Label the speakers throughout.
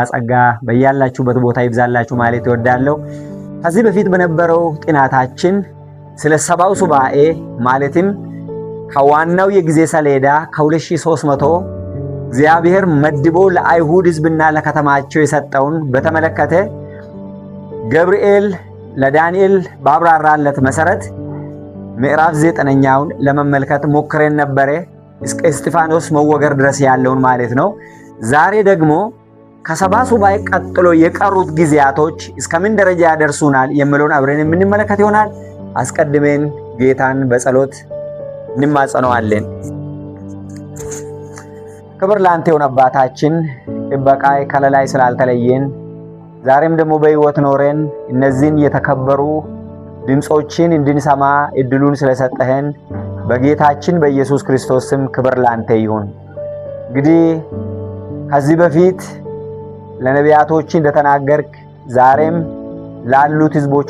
Speaker 1: ጸጋ በያላችሁበት ቦታ ይብዛላችሁ ማለት እወዳለሁ። ከዚህ በፊት በነበረው ጥናታችን ስለ ሰባው ሱባኤ ማለትም ከዋናው የጊዜ ሰሌዳ ከ2300 እግዚአብሔር መድቦ ለአይሁድ ሕዝብና ለከተማቸው የሰጠውን በተመለከተ ገብርኤል ለዳንኤል ባብራራለት መሰረት ምዕራፍ 9ኛውን ለመመልከት ሞክረን ነበር፣ እስከ እስጢፋኖስ መወገር ድረስ ያለውን ማለት ነው። ዛሬ ደግሞ ከሰባ ሱባኤ ቀጥሎ የቀሩት ጊዜያቶች እስከምን ደረጃ ያደርሱናል የሚለውን አብረን የምንመለከት ይሆናል። አስቀድመን ጌታን በጸሎት እንማጸነዋለን። ክብር ላንተ ይሁን አባታችን፣ ጥበቃይ ከለላይ ስላልተለየን ዛሬም ደግሞ በሕይወት ኖረን እነዚህን የተከበሩ ድምጾችን እንድንሰማ እድሉን ስለሰጠህን በጌታችን በኢየሱስ ክርስቶስ ስም ክብር ላንተ ይሁን። እንግዲህ ከዚህ በፊት ለነቢያቶች እንደተናገርክ ዛሬም ላሉት ሕዝቦች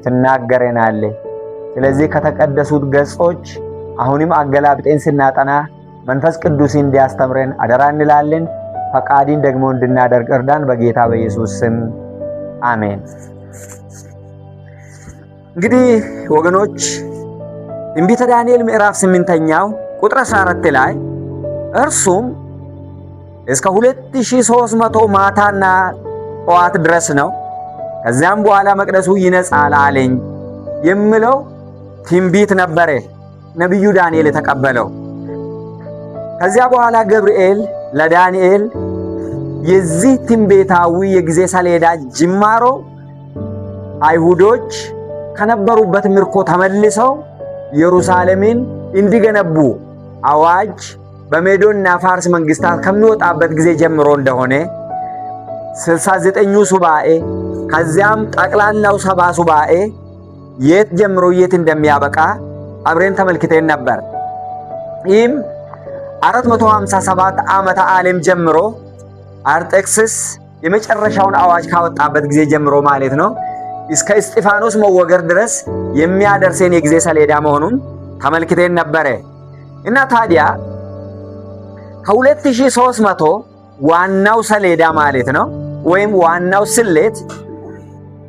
Speaker 1: ትናገረናለህ። ስለዚህ ከተቀደሱት ገጾች አሁንም አገላብጠን ስናጠና መንፈስ ቅዱስ እንዲያስተምረን አደራ እንላለን። ፈቃዲን ደግሞ እንድናደርግ እርዳን፣ በጌታ በኢየሱስ ስም አሜን። እንግዲህ ወገኖች ትንቢተ ዳንኤል ምዕራፍ 8ኛው ቁጥር 14 ላይ እርሱም እስከ 2300 ማታና ጠዋት ድረስ ነው፣ ከዚያም በኋላ መቅደሱ ይነጻል አለኝ የሚለው ትንቢት ነበረ ነቢዩ ዳንኤል የተቀበለው። ከዚያ በኋላ ገብርኤል ለዳንኤል የዚህ ትንቢታዊ የጊዜ ሰሌዳ ጅማሮ አይሁዶች ከነበሩበት ምርኮ ተመልሰው ኢየሩሳሌምን እንዲገነቡ አዋጅ በሜዶንና ፋርስ መንግስታት ከሚወጣበት ጊዜ ጀምሮ እንደሆነ 69ኙ ሱባኤ ከዚያም ጠቅላላው ሰባ ሱባኤ የት ጀምሮ የት እንደሚያበቃ አብረን ተመልክተን ነበር። ይህም 457 ዓመተ ዓለም ጀምሮ አርጤክስስ የመጨረሻውን አዋጅ ካወጣበት ጊዜ ጀምሮ ማለት ነው እስከ እስጢፋኖስ መወገር ድረስ የሚያደርሰን የጊዜ ሰሌዳ መሆኑን ተመልክተን ነበረ እና ታዲያ ከ2300 ዋናው ሰሌዳ ማለት ነው ወይም ዋናው ስሌት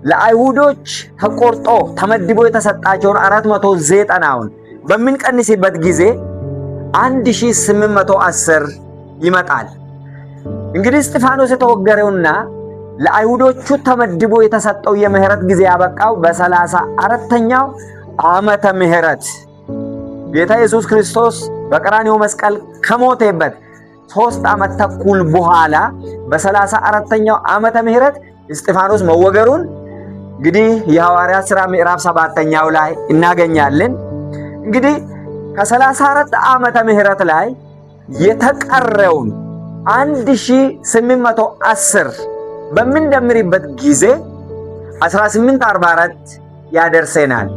Speaker 1: ለአይሁዶች ተቆርጦ ተመድቦ የተሰጣቸውን 490ውን በምንቀንስበት ጊዜ 1810 ይመጣል። እንግዲህ እስጢፋኖስ የተወገረውና ለአይሁዶቹ ተመድቦ የተሰጠው የምህረት ጊዜ ያበቃው በ34ኛው ዓመተ ምህረት ጌታ ኢየሱስ ክርስቶስ በቀራንዮ መስቀል ከሞተበት 3 ዓመት ተኩል በኋላ በ34ኛው ዓመተ ምህረት እስጢፋኖስ መወገሩን እንግዲህ የሐዋርያት ሥራ ምዕራፍ 7ኛው ላይ እናገኛለን። እንግዲህ ከ34 ዓመተ ምህረት ላይ የተቀረውን 1810 በምንደምርበት ጊዜ 1844 ያደርሰናል።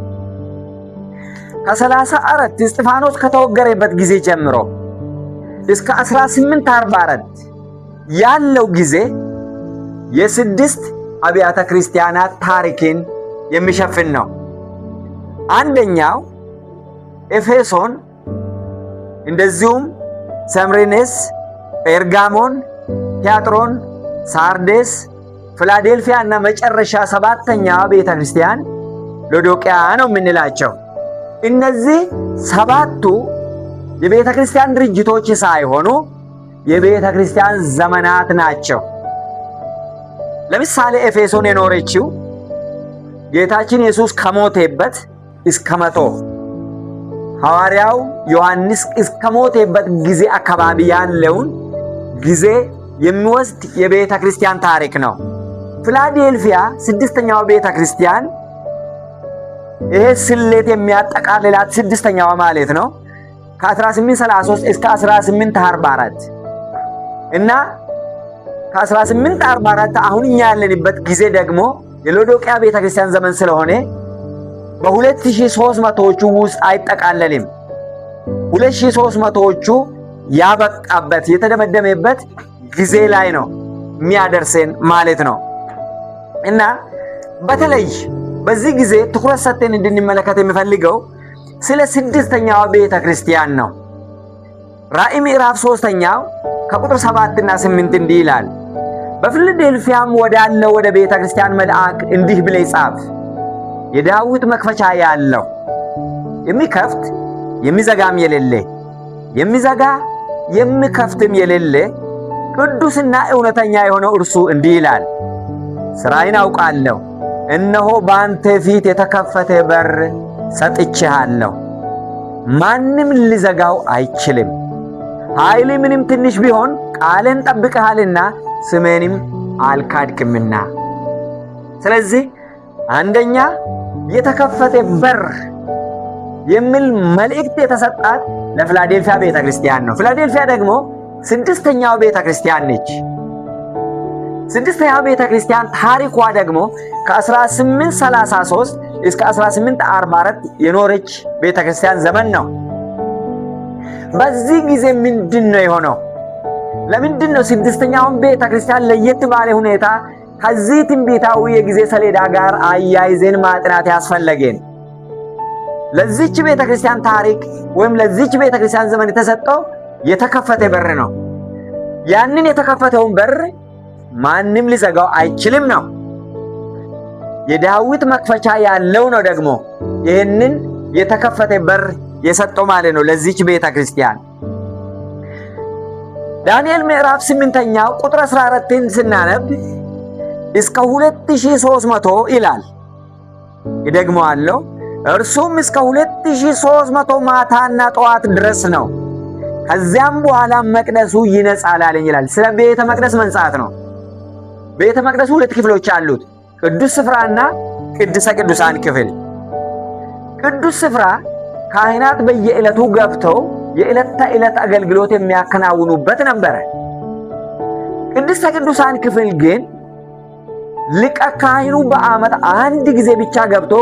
Speaker 1: ከ34 እስጢፋኖስ ከተወገረበት ጊዜ ጀምሮ እስከ 1844 ያለው ጊዜ የስድስት አብያተ ክርስቲያናት ታሪክን የሚሸፍን ነው። አንደኛው ኤፌሶን፣ እንደዚሁም ሰምሬኔስ፣ ጴርጋሞን፣ ቲያጥሮን፣ ሳርዴስ፣ ፊላዴልፊያ እና መጨረሻ 7ኛው ቤተ ክርስቲያን ሎዶቅያ ነው የምንላቸው። እነዚህ 7ቱ የቤተ ክርስቲያን ድርጅቶች ሳይሆኑ የቤተ ክርስቲያን ዘመናት ናቸው። ለምሳሌ ኤፌሶን የኖረችው ጌታችን ኢየሱስ ከሞተበት እስከ 100 ሐዋርያው ዮሐንስ እስከ ሞተበት ጊዜ አካባቢ ያለውን ጊዜ የሚወስድ የቤተ ክርስቲያን ታሪክ ነው። ፊላዴልፊያ 6ኛው ቤተ ክርስቲያን ይሄ ስሌት የሚያጠቃልላት 6ኛዋ ማለት ነው ከ1833 እስከ 1844 እና ከ1844 አሁን እኛ ያለንበት ጊዜ ደግሞ የሎዶቅያ ቤተ ክርስቲያን ዘመን ስለሆነ በ2300ዎቹ ውስጥ አይጠቃለልም። 2300ዎቹ ያበቃበት የተደመደመበት ጊዜ ላይ ነው የሚያደርሰን ማለት ነው እና በተለይ በዚህ ጊዜ ትኩረት ሰጥተን እንድንመለከት የሚፈልገው ስለ 6ኛው ቤተ ክርስቲያን ነው። ራእይ ምዕራፍ 3ኛው ከቁጥር 7 እና 8 እንዲህ ይላል፣ በፊላዴልፊያም ወዳለው ወደ ቤተ ክርስቲያን መልአክ እንዲህ ብለህ ጻፍ። የዳዊት መክፈቻ ያለው የሚከፍት የሚዘጋም የሌለ የሚዘጋ የሚከፍትም የሌለ ቅዱስና እውነተኛ የሆነው እርሱ እንዲህ ይላል፣ ሥራዬን አውቃለሁ፣ እነሆ በአንተ ፊት የተከፈተ በር ሰጥቼሃለሁ፣ ማንም ሊዘጋው አይችልም። ኃይል ምንም ትንሽ ቢሆን ቃልን ጠብቀሃልና ስሜንም አልካድክምና። ስለዚህ አንደኛ የተከፈተ በር የሚል መልእክት የተሰጣት ለፊላዴልፊያ ቤተ ክርስቲያን ነው። ፊላዴልፊያ ደግሞ ስድስተኛው ቤተ ክርስቲያን ነች። ስድስተኛው ቤተ ክርስቲያን ታሪኳ ደግሞ ከ1833 እስከ 1844 የኖረች ቤተ ክርስቲያን ዘመን ነው። በዚህ ጊዜ ምንድነው የሆነው? ለምንድነው ስድስተኛውን ቤተ ክርስቲያን ለየት ባለ ሁኔታ ከዚህ ትንቢታዊ የጊዜ ሰሌዳ ጋር አያይዘን ማጥናት ያስፈለገን? ለዚች ቤተ ክርስቲያን ታሪክ ወይም ለዚች ቤተ ክርስቲያን ዘመን የተሰጠው የተከፈተ በር ነው። ያንን የተከፈተውን በር ማንም ሊዘጋው አይችልም ነው። የዳዊት መክፈቻ ያለው ነው ደግሞ ይህንን የተከፈተ በር የሰጠው ማለት ነው ለዚች ቤተ ክርስቲያን። ዳንኤል ምዕራፍ 8ኛው ቁጥር 14ን ስናነብ እስከ 2300 ይላል። ይደግመዋለሁ፣ እርሱም እስከ 2300 ማታና ጠዋት ድረስ ነው። ከዚያም በኋላ መቅደሱ ይነጻል አለኝ ይላል። ስለ ቤተ መቅደስ መንጻት ነው። ቤተ መቅደሱ ሁለት ክፍሎች አሉት፣ ቅዱስ ስፍራና ቅድስተ ቅዱሳን ክፍል። ቅዱስ ስፍራ ካህናት በየዕለቱ ገብተው የዕለት ተዕለት አገልግሎት የሚያከናውኑበት ነበረ። ቅድስተ ቅዱሳን ክፍል ግን ሊቀ ካህኑ በዓመት አንድ ጊዜ ብቻ ገብቶ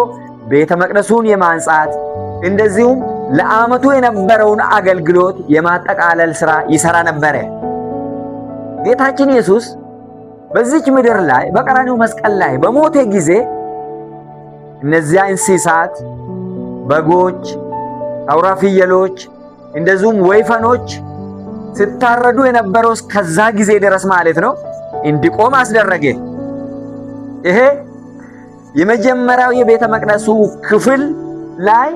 Speaker 1: ቤተ መቅደሱን የማንጻት እንደዚሁም ለዓመቱ የነበረውን አገልግሎት የማጠቃለል ሥራ ይሠራ ነበረ። ጌታችን ኢየሱስ በዚች ምድር ላይ በቀራንዮ መስቀል ላይ በሞተ ጊዜ እነዚያ እንስሳት በጎች፣ አውራ ፍየሎች እንደዚሁም ወይፈኖች ሲታረዱ የነበረው እስከዛ ጊዜ ድረስ ማለት ነው እንዲቆም አስደረገ። ይሄ የመጀመሪያው የቤተ መቅደሱ ክፍል ላይ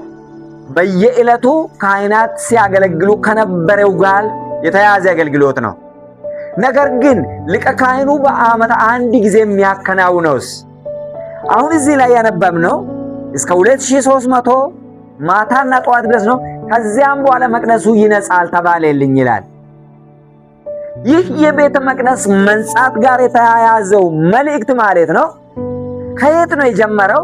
Speaker 1: በየዕለቱ ካህናት ሲያገለግሉ ከነበረው ጋር የተያዘ አገልግሎት ነው። ነገር ግን ሊቀ ካህኑ በዓመት አንድ ጊዜ የሚያከናውነውስ አሁን እዚህ ላይ ያነበብነው እስከ 2300 ማታና ጠዋት ድረስ ነው። ከዚያም በኋላ መቅደሱ ይነጻል ተባለልኝ ይላል። ይህ የቤተ መቅደስ መንጻት ጋር የተያያዘው መልእክት ማለት ነው ከየት ነው የጀመረው?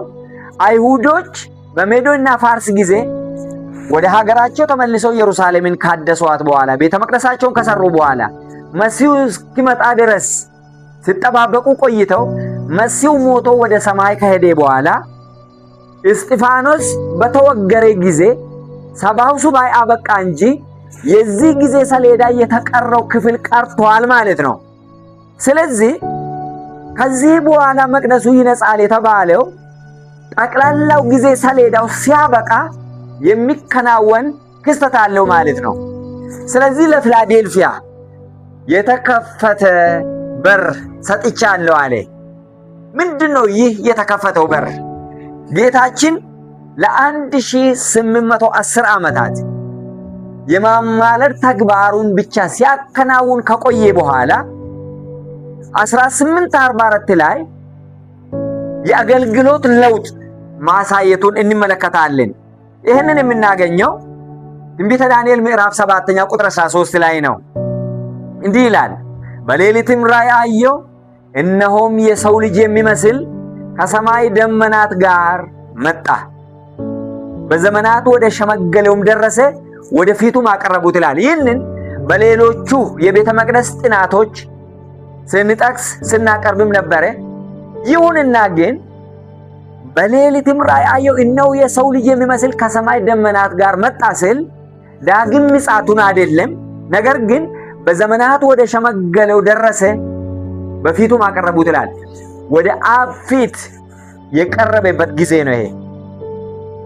Speaker 1: አይሁዶች በሜዶና ፋርስ ጊዜ ወደ ሀገራቸው ተመልሰው ኢየሩሳሌምን ካደሷት በኋላ ቤተ መቅደሳቸውን ከሰሩ በኋላ መሲሁ እስኪመጣ ድረስ ሲጠባበቁ ቆይተው መሲሁ ሞቶ ወደ ሰማይ ከሄደ በኋላ እስጢፋኖስ በተወገረ ጊዜ ሰባው ሱባኤ አበቃ እንጂ የዚህ ጊዜ ሰሌዳ የተቀረው ክፍል ቀርቷል ማለት ነው። ስለዚህ ከዚህ በኋላ መቅደሱ ይነጻል የተባለው ጠቅላላው ጊዜ ሰሌዳው ሲያበቃ የሚከናወን ክስተት አለው ማለት ነው። ስለዚህ ለፊላዴልፊያ የተከፈተ በር ሰጥቻለሁ አለ። ምንድነው ይህ የተከፈተው በር? ጌታችን ለ1810 ዓመታት የማማለድ ተግባሩን ብቻ ሲያከናውን ከቆየ በኋላ 1844 ላይ የአገልግሎት ለውጥ ማሳየቱን እንመለከታለን። ይህንን የምናገኘው ትንቢተ ዳንኤል ምዕራፍ 7 ቁጥር 13 ላይ ነው። እንዲህ ይላል፣ በሌሊትም ራእይ አየሁ፣ እነሆም የሰው ልጅ የሚመስል ከሰማይ ደመናት ጋር መጣ፣ በዘመናት ወደ ሸመገለውም ደረሰ፣ ወደ ፊቱም አቀረቡት ይላል። ይህንን በሌሎቹ የቤተ መቅደስ ጥናቶች ስንጠቅስ ስናቀርብም ነበረ። ይሁንና ግን በሌሊትም ራእይ አየሁ እነሆ የሰው ልጅ የሚመስል ከሰማይ ደመናት ጋር መጣ ስል ዳግም ምጽአቱን አይደለም፣ ነገር ግን በዘመናት ወደ ሸመገለው ደረሰ፣ በፊቱም አቀረቡት ይላል። ወደ አብ ፊት የቀረበበት ጊዜ ነው። ይሄ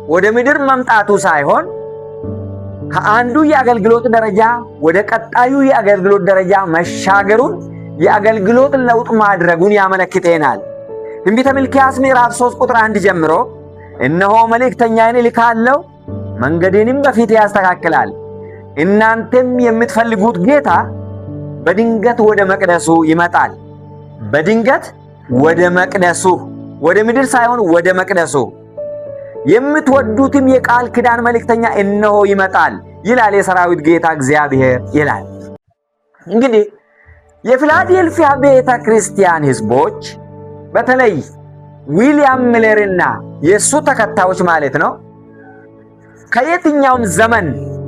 Speaker 1: ወደ ምድር መምጣቱ ሳይሆን ከአንዱ የአገልግሎት ደረጃ ወደ ቀጣዩ የአገልግሎት ደረጃ መሻገሩን የአገልግሎት ለውጥ ማድረጉን ያመለክተናል። ትንቢተ ሚልክያስ ምዕራፍ 3 ቁጥር 1 ጀምሮ እነሆ መልእክተኛዬን እልካለሁ፣ መንገዴንም በፊቴ ያስተካክላል፣ እናንተም የምትፈልጉት ጌታ በድንገት ወደ መቅደሱ ይመጣል። በድንገት ወደ መቅደሱ፣ ወደ ምድር ሳይሆን ወደ መቅደሱ። የምትወዱትም የቃል ኪዳን መልእክተኛ እነሆ ይመጣል ይላል የሰራዊት ጌታ እግዚአብሔር ይላል። እንግዲህ የፊላዴልፊያ ቤተ ክርስቲያን ህዝቦች በተለይ ዊሊያም ሚለርና የሱ ተከታዮች ማለት ነው ከየትኛውም ዘመን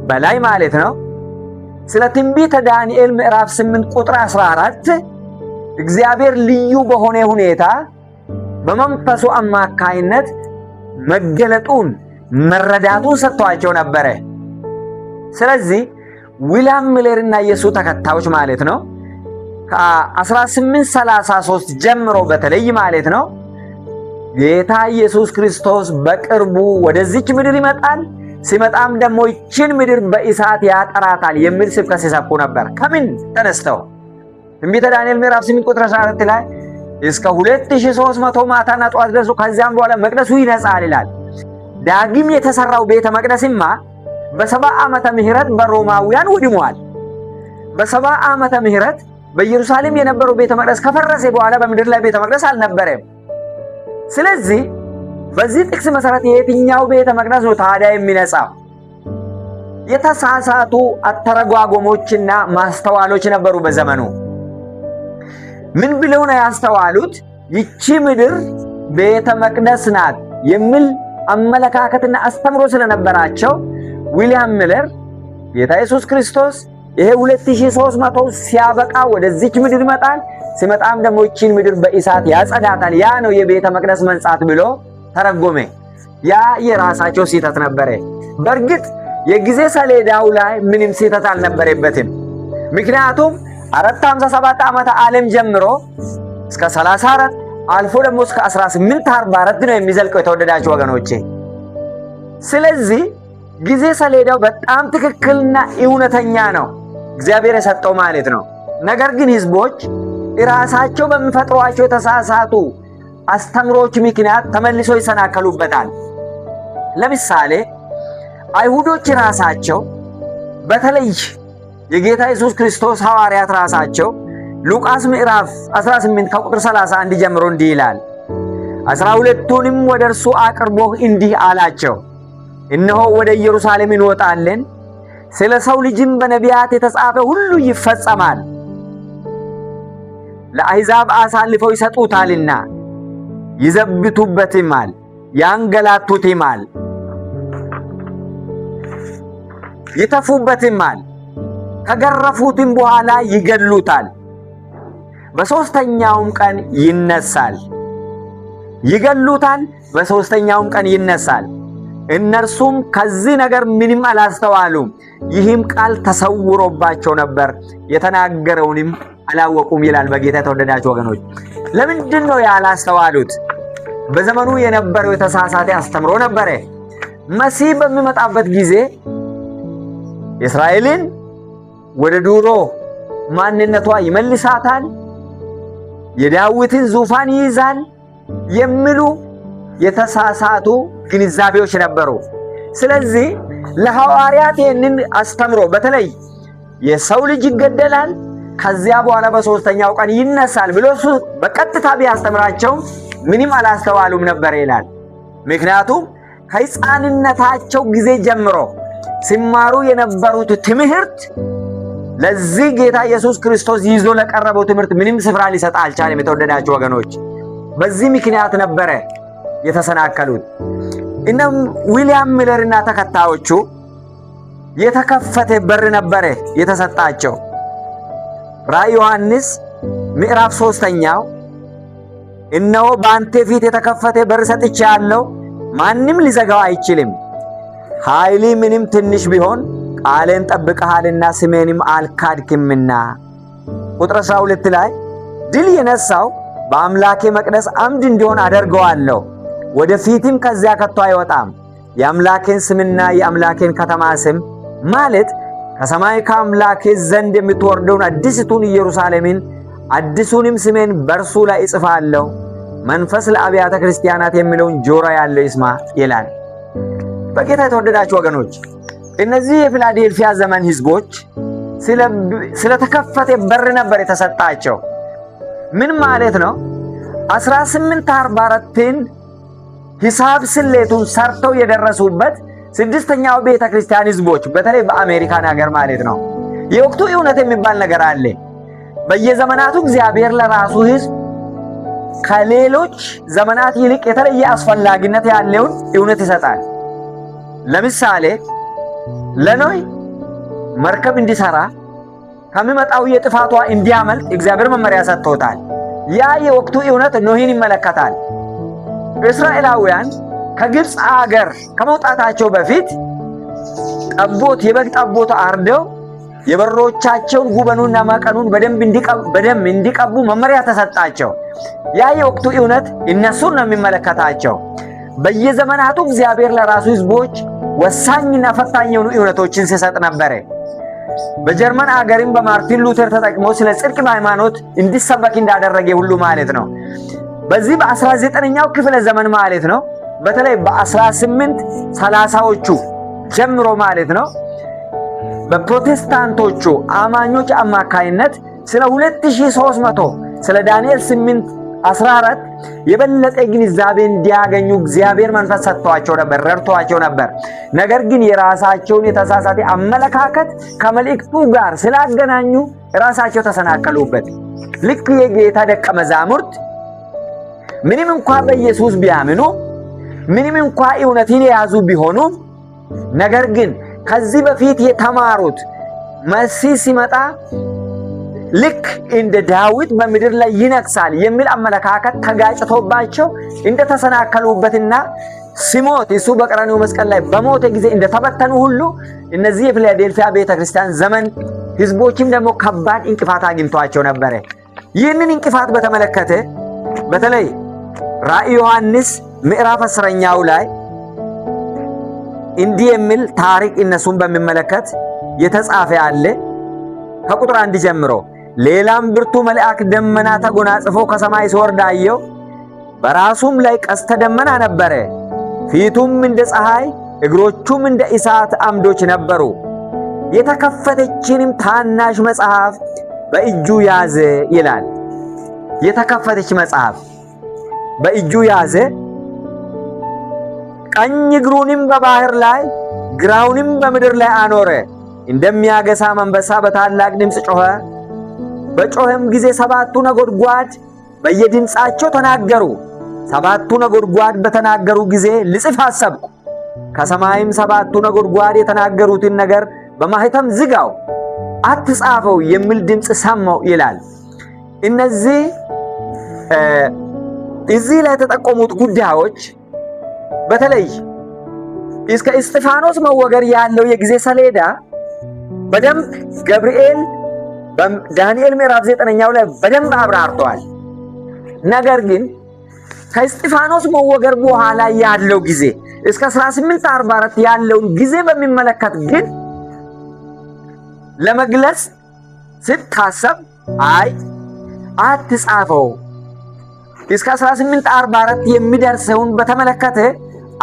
Speaker 1: በላይ ማለት ነው ስለ ትንቢተ ዳንኤል ምዕራፍ 8 ቁጥር 14 እግዚአብሔር ልዩ በሆነ ሁኔታ በመንፈሱ አማካይነት መገለጡን መረዳቱን ሰጥቷቸው ነበረ። ስለዚህ ዊሊያም ሚለርና የሱ ተከታዮች ማለት ነው ከ1833 ጀምሮ በተለይ ማለት ነው ጌታ ኢየሱስ ክርስቶስ በቅርቡ ወደዚች ምድር ይመጣል፣ ሲመጣም ደግሞ ይችን ምድር በእሳት ያጠራታል የሚል ስብከት ሲሰብኩ ነበር። ከምን ተነስተው ትንቢተ ዳንኤል ምዕራፍ 8 ቁጥር 14 ላይ እስከ 2300 ማታና ጠዋት ድረስ ከዚያም በኋላ መቅደሱ ይነጻል ይላል። ዳግም የተሰራው ቤተ መቅደስማ በ70 ዓመተ ምህረት በሮማውያን ወድሟል። በ70 ዓመተ ምህረት በኢየሩሳሌም የነበረው ቤተ መቅደስ ከፈረሰ በኋላ በምድር ላይ ቤተ መቅደስ አልነበረም። ስለዚህ በዚህ ጥቅስ መሰረት የትኛው ቤተ መቅደስ ነው ታዲያ የሚነጻው? የተሳሳቱ አተረጓጎሞችና ማስተዋሎች ነበሩ በዘመኑ። ምን ብለው ነው ያስተዋሉት? ይቺ ምድር ቤተ መቅደስ ናት የሚል አመለካከትና አስተምሮ ስለነበራቸው ዊሊያም ሚለር ጌታ ኢየሱስ ክርስቶስ ይሄ 2300 ሲያበቃ ወደዚች ምድር ይመጣል፣ ሲመጣም ደግሞ ይቺን ምድር በእሳት ያጸዳታል፣ ያ ነው የቤተ መቅደስ መንጻት ብሎ ተረጎመ። ያ የራሳቸው ስህተት ነበረ። በእርግጥ የጊዜ ሰሌዳው ላይ ምንም ስህተት አልነበረበትም። ምክንያቱም 457 ዓመተ ዓለም ጀምሮ እስከ 34 አልፎ ደግሞ እስከ 1844 ነው የሚዘልቀው የተወደዳችሁ ወገኖቼ። ስለዚህ ጊዜ ሰሌዳው በጣም ትክክልና እውነተኛ ነው እግዚአብሔር የሰጠው ማለት ነው። ነገር ግን ህዝቦች ራሳቸው በሚፈጥሯቸው የተሳሳቱ አስተምሮች ምክንያት ተመልሶ ይሰናከሉበታል። ለምሳሌ አይሁዶች ራሳቸው በተለይ የጌታ ኢየሱስ ክርስቶስ ሐዋርያት ራሳቸው ሉቃስ ምዕራፍ 18 ከቁጥር 31 ጀምሮ እንዲህ ይላል፣ 12ቱንም ወደ እርሱ አቅርቦ እንዲህ አላቸው፣ እነሆ ወደ ኢየሩሳሌም እንወጣለን፣ ስለ ሰው ልጅም በነቢያት የተጻፈ ሁሉ ይፈጸማል፣ ለአሕዛብ አሳልፈው ይሰጡታልና ይዘብቱበትማል፣ ያንገላቱትማል፣ ይተፉበትማል፣ ከገረፉትም በኋላ ይገድሉታል፣ በሦስተኛውም ቀን ይነሳል። ይገድሉታል፣ በሦስተኛውም ቀን ይነሳል። እነርሱም ከዚህ ነገር ምንም አላስተዋሉም፣ ይህም ቃል ተሰውሮባቸው ነበር፣ የተናገረውንም አላወቁም ይላል። በጌታ የተወደዳችሁ ወገኖች ለምንድን ነው ያላስተዋሉት? በዘመኑ የነበረው የተሳሳተ አስተምሮ ነበረ። መሲህ በሚመጣበት ጊዜ እስራኤልን ወደ ድሮ ማንነቷ ይመልሳታል፣ የዳዊትን ዙፋን ይይዛል የሚሉ የተሳሳቱ ግንዛቤዎች ነበሩ። ስለዚህ ለሐዋርያት ይህንን አስተምሮ በተለይ የሰው ልጅ ይገደላል ከዚያ በኋላ በሦስተኛው ቀን ይነሳል ብሎ እሱ በቀጥታ ቢያስተምራቸው ምንም አላስተዋሉም ነበር ይላል። ምክንያቱም ከሕፃንነታቸው ጊዜ ጀምሮ ሲማሩ የነበሩት ትምህርት ለዚህ ጌታ ኢየሱስ ክርስቶስ ይዞ ለቀረበው ትምህርት ምንም ስፍራ ሊሰጥ አልቻለም። የተወደዳችሁ ወገኖች በዚህ ምክንያት ነበረ የተሰናከሉት። እነም ዊሊያም ሚለርና ተከታዮቹ የተከፈተ በር ነበረ የተሰጣቸው። ራዕይ ዮሐንስ ምዕራፍ 3ኛው እነሆ በአንተ ፊት የተከፈተ በር ሰጥቼአለሁ፣ ማንም ሊዘጋው አይችልም። ኃይሊ ምንም ትንሽ ቢሆን ቃሌን ጠብቀሃልና ስሜንም አልካድክምና። ቁጥር 12 ላይ ድል የነሳው በአምላኬ መቅደስ አምድ እንዲሆን አደርገዋለሁ፣ ወደፊትም ከዚያ ከቶ አይወጣም። የአምላኬን ስምና የአምላኬን ከተማ ስም ማለት ከሰማይ ከአምላኬ ዘንድ የምትወርደውን አዲስቱን ኢየሩሳሌምን አዲሱንም ስሜን በእርሱ ላይ እጽፋለሁ፣ መንፈስ ለአብያተ ክርስቲያናት የሚለውን ጆሮ ያለው ይስማ ይላል። በጌታ የተወደዳችሁ ወገኖች እነዚህ የፊላዴልፊያ ዘመን ህዝቦች ስለተከፈተ በር ነበር የተሰጣቸው። ምን ማለት ነው? 1844ን ሂሳብ ስሌቱን ሰርተው የደረሱበት ስድስተኛው ቤተ ክርስቲያን ህዝቦች በተለይ በአሜሪካን ሀገር ማለት ነው። የወቅቱ እውነት የሚባል ነገር አለ። በየዘመናቱ እግዚአብሔር ለራሱ ህዝብ ከሌሎች ዘመናት ይልቅ የተለየ አስፈላጊነት ያለውን እውነት ይሰጣል። ለምሳሌ ለኖይ መርከብ እንዲሰራ ከሚመጣው የጥፋቷ እንዲያመልጥ እግዚአብሔር መመሪያ ሰጥቶታል። ያ የወቅቱ እውነት ኖህን ይመለከታል። እስራኤላውያን ከግብፅ አገር ከመውጣታቸው በፊት የበግ ጠቦት አርደው የበሮቻቸውን ጉበኑና መቀኑን በደንብ እንዲቀቡ መመሪያ ተሰጣቸው። ያ የወቅቱ እውነት እነሱን ነው የሚመለከታቸው። በየዘመናቱ እግዚአብሔር ለራሱ ህዝቦች ወሳኝና ፈታኝ የሆኑ እውነቶችን ሲሰጥ ነበረ። በጀርመን አገርም በማርቲን ሉተር ተጠቅሞ ስለ ጽድቅ ሃይማኖት እንዲሰበክ እንዳደረገ ሁሉ ማለት ነው። በዚህ በ19ኛው ክፍለ ዘመን ማለት ነው፣ በተለይ በ1830ዎቹ ጀምሮ ማለት ነው በፕሮቴስታንቶቹ አማኞች አማካይነት ስለ 2300 ስለ ዳንኤል 8:14 የበለጠ ግንዛቤ እንዲያገኙ እግዚአብሔር መንፈስ ሰጥቷቸው ነበር፣ ረድቷቸው ነበር። ነገር ግን የራሳቸውን የተሳሳተ አመለካከት ከመልእክቱ ጋር ስላገናኙ ራሳቸው ተሰናከሉበት። ልክ የጌታ ደቀ መዛሙርት ምንም እንኳን በኢየሱስ ቢያምኑ፣ ምንም እንኳን እውነትን የያዙ ቢሆኑ፣ ነገር ግን ከዚህ በፊት የተማሩት መሲህ ሲመጣ ልክ እንደ ዳዊት በምድር ላይ ይነግሳል የሚል አመለካከት ተጋጭቶባቸው እንደተሰናከሉበትና ሲሞት እሱ በቀራንዮ መስቀል ላይ በሞተ ጊዜ እንደተበተኑ ሁሉ እነዚህ የፊላዴልፊያ ቤተክርስቲያን ዘመን ህዝቦችም ደግሞ ከባድ እንቅፋት አግኝቷቸው ነበረ። ይህንን እንቅፋት በተመለከተ በተለይ ራእይ ዮሐንስ ምዕራፍ 10ኛው ላይ እንዲህ የሚል ታሪክ እነሱን በሚመለከት የተጻፈ አለ። ከቁጥር 1 ጀምሮ ሌላም ብርቱ መልአክ ደመና ተጎናጽፎ ከሰማይ ሲወርድ አየሁ። በራሱም ላይ ቀስተ ደመና ነበረ። ፊቱም እንደ ፀሐይ፣ እግሮቹም እንደ እሳት አምዶች ነበሩ። የተከፈተችንም ታናሽ መጽሐፍ በእጁ ያዘ ይላል። የተከፈተች መጽሐፍ በእጁ ያዘ። ቀኝ እግሩንም በባህር ላይ ግራውንም በምድር ላይ አኖረ። እንደሚያገሳ አንበሳ በታላቅ ድምፅ ጮኸ። በጮኸም ጊዜ 7ቱ ነጎድጓድ በየድምፃቸው ተናገሩ። 7ቱ ነጎድጓድ በተናገሩ ጊዜ ልጽፍ አሰብኩ። ከሰማይም 7ቱ ነጎድጓድ የተናገሩትን ነገር በማኅተም ዝጋው፣ አትጻፈው የሚል ድምፅ ሰማሁ ይላል። እዚህ ላይ የተጠቆሙት ጉዳዮች በተለይ እስከ እስጢፋኖስ መወገር ያለው የጊዜ ሰሌዳ በደንብ ገብርኤል በዳንኤል ምዕራፍ 9ኛው ላይ በደንብ አብራርቷል። ነገር ግን ከእስጢፋኖስ መወገር በኋላ ያለው ጊዜ እስከ 1844 ያለውን ጊዜ በሚመለከት ግን ለመግለጽ ስታሰብ አትጻፈው እስከ 1844 የሚደርሰውን በተመለከተ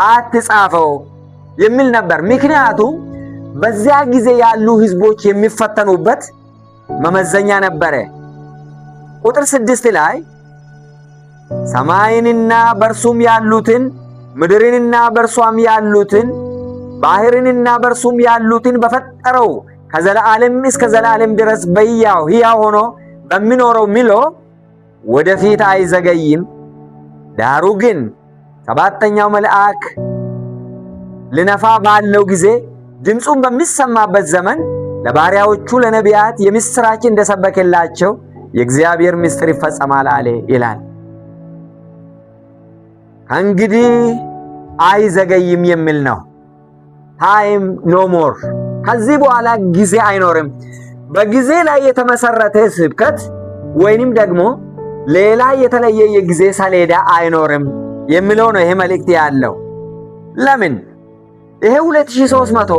Speaker 1: አትጻፈው የሚል ነበር። ምክንያቱም በዚያ ጊዜ ያሉ ህዝቦች የሚፈተኑበት መመዘኛ ነበረ። ቁጥር 6 ላይ ሰማይንና በርሱም ያሉትን፣ ምድርንና በርሷም ያሉትን፣ ባህርንና በርሱም ያሉትን በፈጠረው ከዘላለም እስከ ዘላለም ድረስ ሕያው ሆኖ በሚኖረው ምሎ ወደፊት አይዘገይም። ዳሩ ግን 7ኛው መልአክ ልነፋ ባለው ጊዜ ድምፁን በሚሰማበት ዘመን ለባሪያዎቹ ለነቢያት የምስራች እንደሰበከላቸው የእግዚአብሔር ምስጢር ይፈጸማል አለ ይላል። ከእንግዲህ አይዘገይም የሚል ነው። ታይም ኖ ሞር። ከዚህ በኋላ ጊዜ አይኖርም። በጊዜ ላይ የተመሰረተ ስብከት ወይንም ደግሞ ሌላ የተለየ የጊዜ ሰሌዳ አይኖርም የሚለው ነው ይሄ መልእክት ያለው። ለምን ይሄ 2300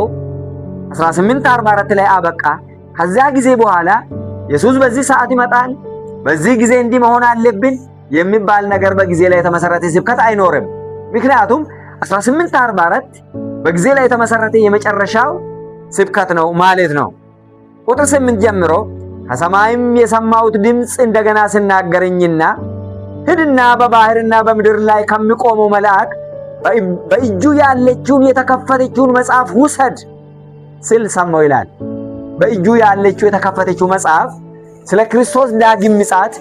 Speaker 1: 1844 ላይ አበቃ። ከዚያ ጊዜ በኋላ ኢየሱስ በዚህ ሰዓት ይመጣል፣ በዚህ ጊዜ እንዲህ መሆን አለብን የሚባል ነገር በጊዜ ላይ የተመሰረተ ስብከት አይኖርም። ምክንያቱም 1844 በጊዜ ላይ የተመሰረተ የመጨረሻው ስብከት ነው ማለት ነው። ቁጥር 8 ጀምሮ ከሰማይም የሰማሁት ድምፅ እንደገና ሲናገረኝና ሂድና በባህርና በምድር ላይ ከሚቆመው መልአክ በእጁ ያለችውን የተከፈተችውን መጽሐፍ ውሰድ ሲል ሰማሁ ይላል። በእጁ ያለችው የተከፈተችው መጽሐፍ ስለ ክርስቶስ ዳግም ምጽአት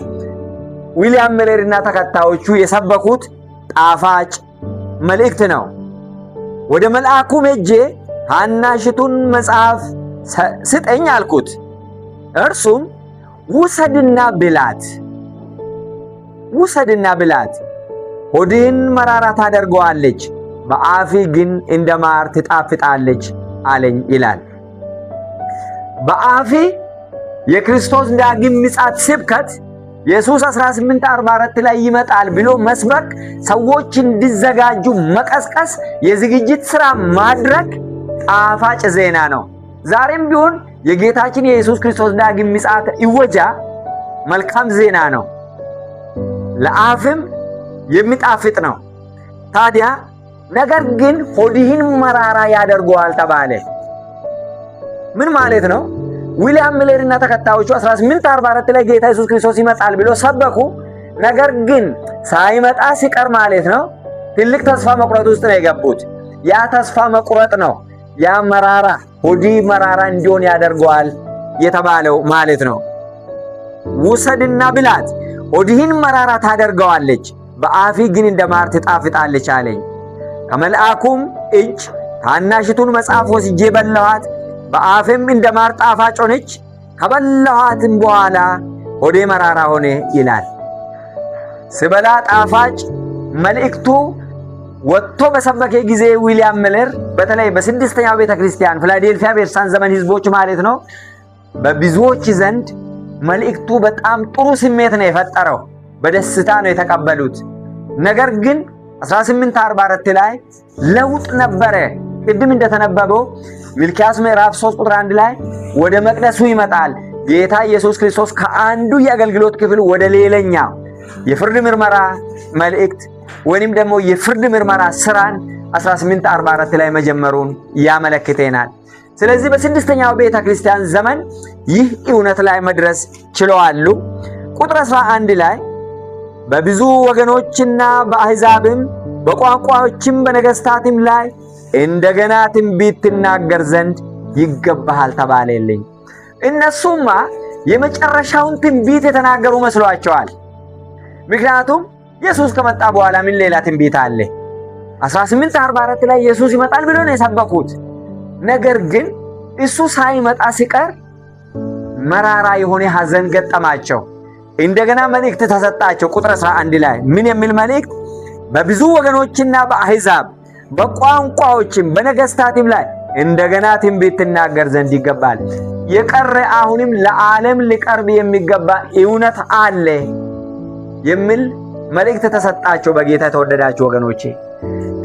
Speaker 1: ዊሊያም ሚለር እና ተከታዮቹ የሰበኩት ጣፋጭ መልእክት ነው። ወደ መልአኩም ሄጄ ታናሽቱን መጽሐፍ ስጠኝ አልኩት። እርሱም ውሰድና ብላት፣ ሆድህን መራራ ታደርገዋለች፣ በአፍህ ግን እንደ ማር ትጣፍጣለች አለኝ ይላል። በአፍህ የክርስቶስ ዳግም ምጽአት ስብከት ኢየሱስ 1844 ላይ ይመጣል ብሎ መስበክ፣ ሰዎች እንዲዘጋጁ መቀስቀስ፣ የዝግጅት ሥራ ማድረግ ጣፋጭ ዜና ነው። ዛሬም ቢሆን የጌታችን የኢየሱስ ክርስቶስ ዳግም ምጽአት እወጃ መልካም ዜና ነው፣ ለአፍም የሚጣፍጥ ነው። ታዲያ ነገር ግን ሆድህን መራራ ያደርገዋል ተባለ። ምን ማለት ነው? ዊሊያም ሚለር እና ተከታዮቹ 1844 ላይ ጌታ ኢየሱስ ክርስቶስ ይመጣል ብሎ ሰበኩ። ነገር ግን ሳይመጣ ሲቀር ማለት ነው ትልቅ ተስፋ መቁረጥ ውስጥ ነው የገቡት። ያ ተስፋ መቁረጥ ነው ያ መራራ ሆዲ መራራ እንዲሆን ያደርገዋል የተባለው ማለት ነው። ውሰድና ብላት፣ ሆድህን መራራ ታደርገዋለች፣ በአፍህ ግን እንደ ማር ትጣፍጣለች አለኝ። ከመልአኩም እጅ ታናሽቱን መጽሐፍ ወስጄ በላኋት፣ በአፌም እንደ ማር ጣፋጭ ሆነች። ከበላኋትም በኋላ ሆዴ መራራ ሆነ ይላል። ስበላ ጣፋጭ መልእክቱ ወጥቶ በሰበከ ጊዜ ዊሊያም ሚለር በተለይ በስድስተኛው ቤተክርስቲያን ፊላዴልፊያ ቤተክርስቲያን ዘመን ህዝቦች ማለት ነው በብዙዎች ዘንድ መልእክቱ በጣም ጥሩ ስሜት ነው የፈጠረው። በደስታ ነው የተቀበሉት። ነገር ግን 1844 ላይ ለውጥ ነበረ። ቅድም እንደተነበበው ሚልክያስ ምዕራፍ 3 ቁጥር 1 ላይ ወደ መቅደሱ ይመጣል ጌታ ኢየሱስ ክርስቶስ ከአንዱ የአገልግሎት ክፍል ወደ ሌላኛው የፍርድ ምርመራ መልእክት ወይንም ደግሞ የፍርድ ምርመራ ስራን 1844 ላይ መጀመሩን ያመለክተናል። ስለዚህ በስድስተኛው ቤተ ክርስቲያን ዘመን ይህ እውነት ላይ መድረስ ችለዋል። ቁጥር 11 ላይ በብዙ ወገኖችና በአሕዛብም በቋንቋዎችም በነገሥታትም ላይ እንደገና ትንቢት ትናገር ዘንድ ይገባሃል ተባለልኝ። እነሱማ የመጨረሻውን ትንቢት የተናገሩ መስሏቸዋል። ምክንያቱም ኢየሱስ ከመጣ በኋላ ምን ሌላ ትንቢት አለ? 1844 ላይ ኢየሱስ ይመጣል ብሎ ነው የሰበኩት። ነገር ግን እሱ ሳይመጣ ሲቀር መራራ የሆነ ሐዘን ገጠማቸው። እንደገና መልእክት ተሰጣቸው። ቁጥር 11 ላይ ምን የሚል መልእክት? በብዙ ወገኖችና በአሕዛብ በቋንቋዎችም በነገሥታትም ላይ እንደገና ትንቢት ትናገር ዘንድ ይገባል። የቀረ አሁንም ለዓለም ሊቀርብ የሚገባ እውነት አለ የሚል መልእክት ተሰጣቸው። በጌታ የተወደዳችሁ ወገኖቼ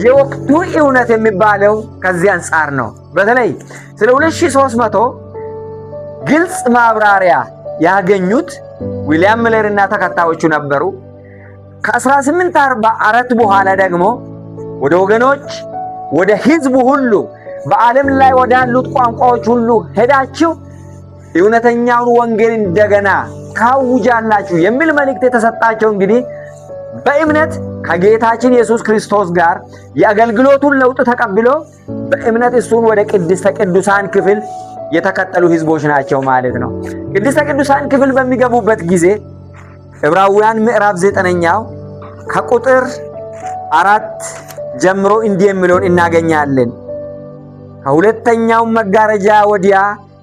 Speaker 1: የወቅቱ እውነት የሚባለው ከዚህ አንጻር ነው። በተለይ ስለ 2300 ግልጽ ማብራሪያ ያገኙት ዊሊያም ሚለር እና ተከታዮቹ ነበሩ። ከ1844 በኋላ ደግሞ ወደ ወገኖች ወደ ሕዝቡ ሁሉ በዓለም ላይ ወዳሉት ቋንቋዎች ሁሉ ሄዳችሁ እውነተኛውን ወንጌል እንደገና ታውጃላችሁ የሚል መልእክት የተሰጣቸው እንግዲህ በእምነት ከጌታችን ኢየሱስ ክርስቶስ ጋር የአገልግሎቱን ለውጥ ተቀብሎ በእምነት እሱን ወደ ቅድስተ ቅዱሳን ክፍል የተከተሉ ሕዝቦች ናቸው ማለት ነው። ቅድስተ ቅዱሳን ክፍል በሚገቡበት ጊዜ ዕብራውያን ምዕራፍ 9 ከቁጥር 4 ጀምሮ እንዲህ የሚለውን እናገኛለን። ከሁለተኛው መጋረጃ ወዲያ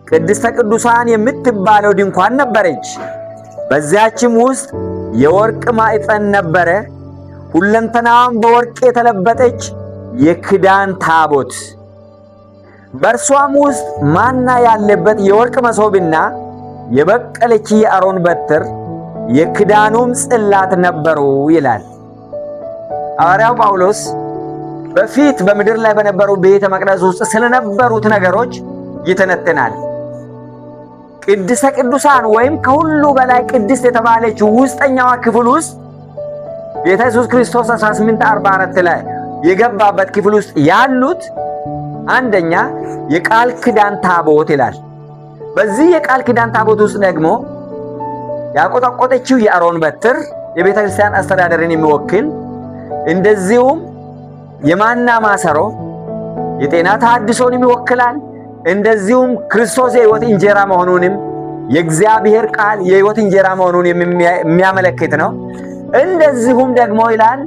Speaker 1: ቅድስተ ቅዱሳን የምትባለው ድንኳን ነበረች። በዚያችም ውስጥ የወርቅ ማዕጠን ነበረ። ሁለንተናዋም በወርቅ የተለበጠች የክዳን ታቦት፣ በእርሷም ውስጥ ማና ያለበት የወርቅ መሶብና የበቀለች የአሮን በትር የክዳኑም ጽላት ነበሩ ይላል ሐዋርያው ጳውሎስ። በፊት በምድር ላይ በነበሩ ቤተ መቅደስ ውስጥ ስለነበሩት ነገሮች ይተነትናል። ቅድስተ ቅዱሳን ወይም ከሁሉ በላይ ቅድስት የተባለችው ውስጠኛዋ ክፍል ውስጥ ጌታ ኢየሱስ ክርስቶስ 1844 ላይ የገባበት ክፍል ውስጥ ያሉት አንደኛ የቃል ኪዳን ታቦት ይላል። በዚህ የቃል ኪዳን ታቦት ውስጥ ደግሞ ያቆጠቆጠችው የአሮን በትር የቤተ ክርስቲያን አስተዳደርን የሚወክል እንደዚሁም የማና ማሰሮ የጤና ተሐድሶን ይወክላል። እንደዚሁም ክርስቶስ የሕይወት እንጀራ መሆኑንም የእግዚአብሔር ቃል የሕይወት እንጀራ መሆኑን የሚያመለክት ነው። እንደዚሁም ደግሞ ይላል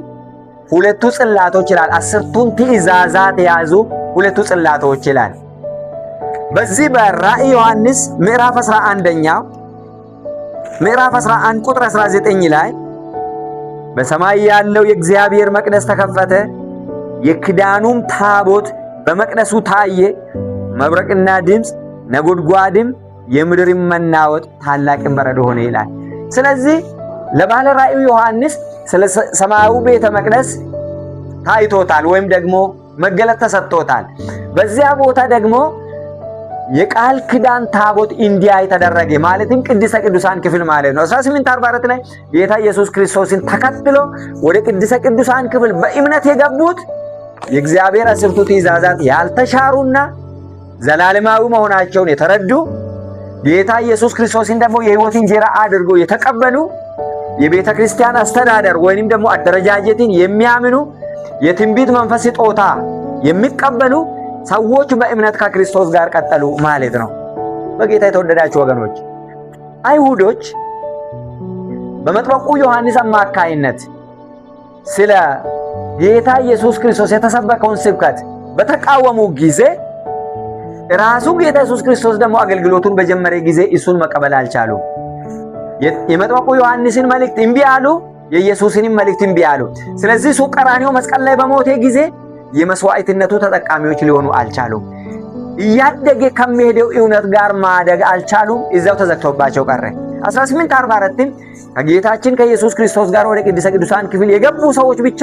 Speaker 1: ሁለቱ ጽላቶች ይላል 10ቱን ትእዛዛት የያዙ ሁለቱ ጽላቶች ይላል። በዚህ በራእይ ዮሐንስ ምዕራፍ 11 ቁጥር 19 ላይ በሰማይ ያለው የእግዚአብሔር መቅደስ ተከፈተ፣ የኪዳኑም ታቦት በመቅደሱ ታየ፣ መብረቅና ድምፅ ነጎድጓድም የምድርም መናወጥ ታላቅም በረዶ ሆነ ይላል። ስለዚህ ለባለ ራእዩ ዮሐንስ ስለ ሰማያዊ ቤተ መቅደስ ታይቶታል ወይም ደግሞ መገለጥ ተሰጥቶታል። በዚያ ቦታ ደግሞ የቃል ኪዳን ታቦት እንዲያይ ተደረገ። ማለትም ቅድስተ ቅዱሳን ክፍል ማለት ነው። 1844 ላይ ጌታ ኢየሱስ ክርስቶስን ተከትሎ ወደ ቅድስተ ቅዱሳን ክፍል በእምነት የገቡት የእግዚአብሔር 10ቱ ትእዛዛት ያልተሻሩና ዘላለማዊ መሆናቸውን የተረዱ ጌታ ኢየሱስ ክርስቶስን ደግሞ የሕይወት እንጀራ አድርገው የተቀበሉ የቤተ ክርስቲያን አስተዳደር ወይንም ደግሞ አደረጃጀትን የሚያምኑ የትንቢት መንፈስ ስጦታ የሚቀበሉ ሰዎች በእምነት ከክርስቶስ ጋር ቀጠሉ ማለት ነው። በጌታ የተወደዳችሁ ወገኖች፣ አይሁዶች በመጥምቁ ዮሐንስ አማካይነት ስለ ጌታ ኢየሱስ ክርስቶስ የተሰበከውን ስብከት በተቃወሙ ጊዜ ራሱ ጌታ ኢየሱስ ክርስቶስ ደግሞ አገልግሎቱን በጀመረ ጊዜ እሱን መቀበል አልቻሉም። የመጥምቁ ዮሐንስን መልእክት እምቢ አሉ፣ የኢየሱስንም መልእክት እምቢ አሉ። ስለዚህ እሱ ቀራንዮ መስቀል ላይ በሞተ ጊዜ የመስዋዕትነቱ ተጠቃሚዎች ሊሆኑ አልቻሉም። እያደገ ከሚሄደው እውነት ጋር ማደግ አልቻሉም። እዛው ተዘግቶባቸው ቀረ። 1844 ከጌታችን ከኢየሱስ ክርስቶስ ጋር ወደ ቅድስተ ቅዱሳን ክፍል የገቡ ሰዎች ብቻ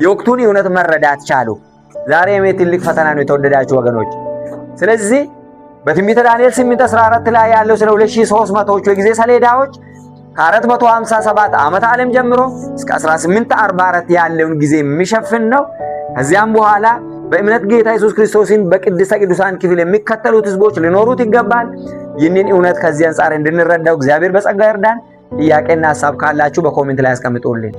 Speaker 1: የወቅቱን እውነት መረዳት ቻሉ። ዛሬ ትልቅ ፈተና ነው የተወደዳችሁ ወገኖች። ስለዚህ በትንቢተ ዳንኤል 8:14 ላይ ያለው ስለ 2300ዎቹ የጊዜ ሰሌዳዎች ከ457 ዓመተ ዓለም ጀምሮ እስከ 1844 ያለውን ጊዜ የሚሸፍን ነው። ከዚያም በኋላ በእምነት ጌታ ኢየሱስ ክርስቶስን በቅድስተ ቅዱሳን ክፍል የሚከተሉት ሕዝቦች ሊኖሩት ይገባል። ይህንን እውነት ከዚህ አንጻር እንድንረዳው እግዚአብሔር በጸጋ ይርዳን። ጥያቄና ሐሳብ ካላችሁ በኮሜንት ላይ አስቀምጡልኝ።